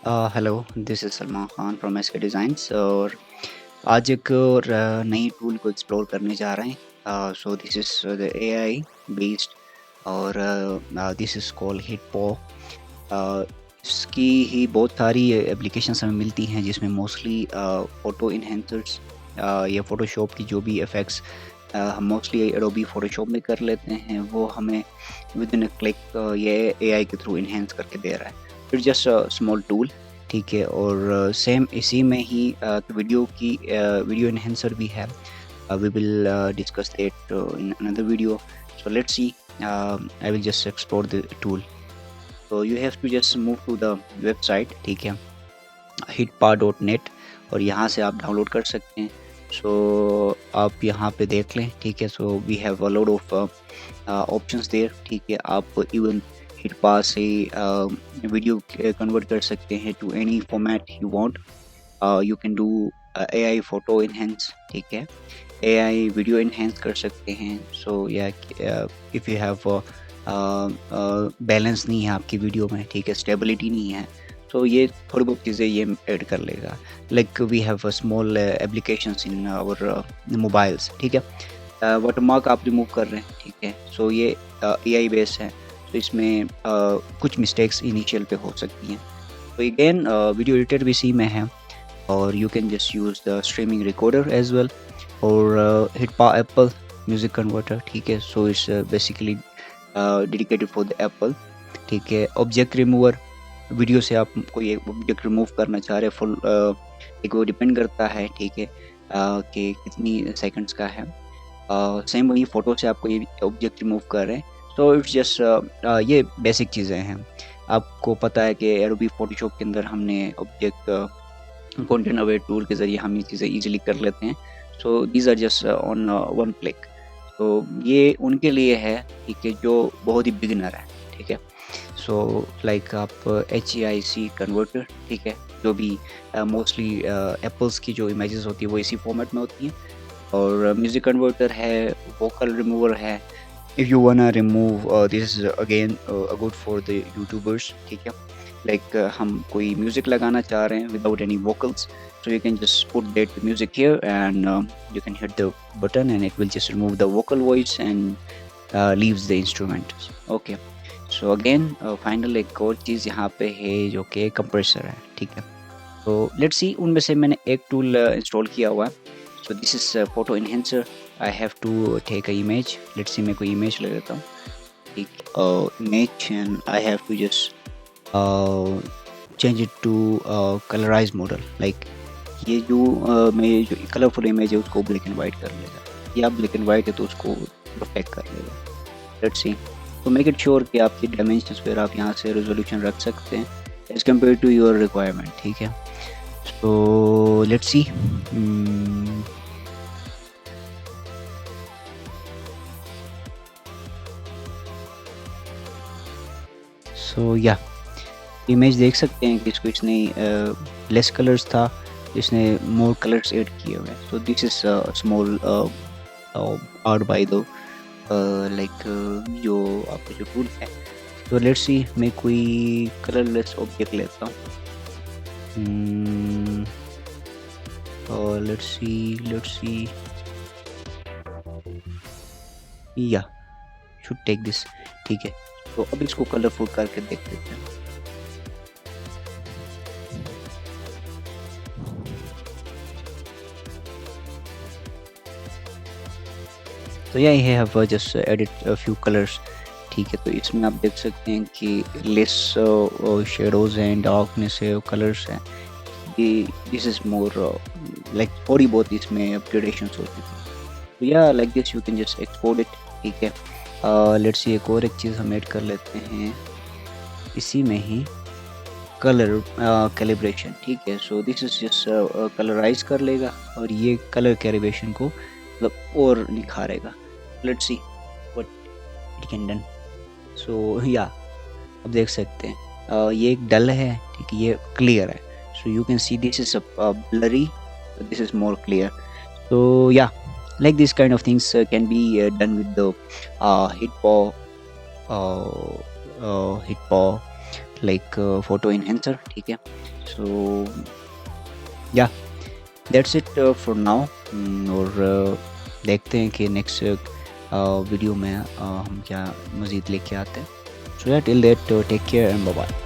Hello, this is Salman Khan from skdesigns और आज एक और नई टूल को एक्सप्लोर करने जा रहे हैं। So this is the AI based और दिस इज़ कॉल्ड HitPaw। इसकी ही बहुत सारी एप्लीकेशंस हमें मिलती हैं जिसमें मोस्टली फ़ोटो एनहांसर्स या फ़ोटोशॉप की जो भी इफ़ेक्ट्स हम मोस्टली एडोबी फ़ोटोशॉप में कर लेते हैं, वो हमें विद इन अ क्लिक ये एआई के थ्रू एनहांस करके दे रहा है। It's just a small tool, ठीक है। और सेम इसी में ही वीडियो एनहांसर भी है। We will discuss that in another video. So let's see. I will just explore the tool. So you have to just move to the website, ठीक है, hitpa.net, और यहाँ से आप डाउनलोड कर सकते हैं। सो आप यहाँ पे देख लें, ठीक है। So we have a lot of options there, ठीक है। आप इवन हिटपा से वीडियो कन्वर्ट कर सकते हैं to any format you want. You can do AI photo enhance, ठीक है, एआई वीडियो इनहेंस कर सकते हैं। सो या इफ़ यू हैव बैलेंस नहीं है आपकी वीडियो में, ठीक है, स्टेबिलिटी नहीं है, तो ये थोड़ी बहुत चीज़ें ये ऐड कर लेगा। Like we have small applications in our mobiles, ठीक है। वाटरमार्क आप रिमूव कर रहे हैं, ठीक है। सो ये एआई बेस है, तो इसमें कुछ मिस्टेक्स इनिशियल पे हो सकती हैं। तो अगेन वीडियो एडिटर भी सी में है, और you can just use the streaming recorder as well, और हिटपा एप्पल म्यूज़िक कन्वर्टर, ठीक है। So it's basically dedicated for the Apple, ठीक है। ऑब्जेक्ट रिमूवर, वीडियो से आप कोई एक ऑब्जेक्ट रिमूव करना चाह रहे हैं फुल, एक वो डिपेंड करता है, ठीक है, कि कितनी सेकंड्स का है। सेम वही फ़ोटो से आप कोई ऑब्जेक्ट रिमूव कर रहे हैं, तो इट्स जस्ट ये बेसिक चीज़ें हैं। आपको पता है कि एडोबी फ़ोटोशॉप के अंदर हमने ऑब्जेक्ट कंटेंट अवेयर टूल के ज़रिए हम ये चीज़ें ईज़िली कर लेते हैं। So these are just on one click. तो ये उनके लिए है, ठीक है, जो बहुत ही बिगिनर है, ठीक है। सो लाइक आप HEIC कन्वर्टर, ठीक है, जो भी मोस्टली एप्पल्स की जो इमेजेस होती है वो इसी फॉर्मेट में होती हैं, और म्यूज़िक कन्वर्टर है, वोकल रिमूवर है। If you वांना remove this is again good for the YouTubers, ठीक है। लाइक हम कोई म्यूज़िक लगाना चाह रहे हैं without any vocals, so you can just put that music here and you can hit the button and it will just remove the vocal voice and leaves the instrument. Okay, so again final एक और चीज़ यहाँ पे है जो कि compressor है, ठीक है। तो लेट्स सी, उनमें से मैंने एक टूल इंस्टॉल किया हुआ है। So this is photo enhancer. I have to take a image. Let's see, मैं कोई इमेज ले लेता हूँ, ठीक, image, and I have to just change it to colourise model. Like ये जो मैं जो कलरफुल इमेज है उसको ब्लैक एंड वाइट कर लेगा, या ब्लैक एंड वाइट है तो उसको प्रोटेक्ट कर लेगा। Let's see. तो मेक इट श्योर कि आपकी डायमेंशंस पर आप यहाँ से रेजोल्यूशन रख सकते हैं as compare to your requirement, ठीक है। So let's see. सो या इमेज देख सकते हैं कि इसको इसने लेस कलर्स था, इसने मोर कलर्स ऐड किए हुए हैं। सो this is small art by the like जो आपका जो टूल है। तो लेट्स सी, मैं कोई कलरलेस ऑब्जेक्ट लेता हूँ, और लेट्स सी या शुड टेक दिस, ठीक है। तो अब इसको कलरफुल करके देख लेते हैं। तो यही है, have just edit a few colours, ठीक है। तो इसमें आप देख सकते हैं कि लेस शेडोज़ हैं, डार्कनेस है, कलर्स हैं। दिस इज़ मोर लाइक थोड़ी बहुत इसमें अपग्रेडेशंस होती थी। तो या like this you can just export it, ठीक है। लेट्स सी, एक और एक चीज़ हम ऐड कर लेते हैं इसी में ही, कलर कैलिब्रेशन, ठीक है। So this is just colourise कर लेगा, और ये कलर कैलिब्रेशन को मतलब और निखारेगा। Let's see what it can done. So yeah अब देख सकते हैं ये एक डल है, ठीक है, ये क्लियर है। So you can see this is blurry, this is more clear. So yeah like this kind of things can be done with the HitPaw like photo enhancer, ठीक है। सो या दैट्स इट फॉर नाउ। और देखते हैं कि next video में हम क्या मज़ीद लेके आते हैं। So yeah till that take care and bye bye.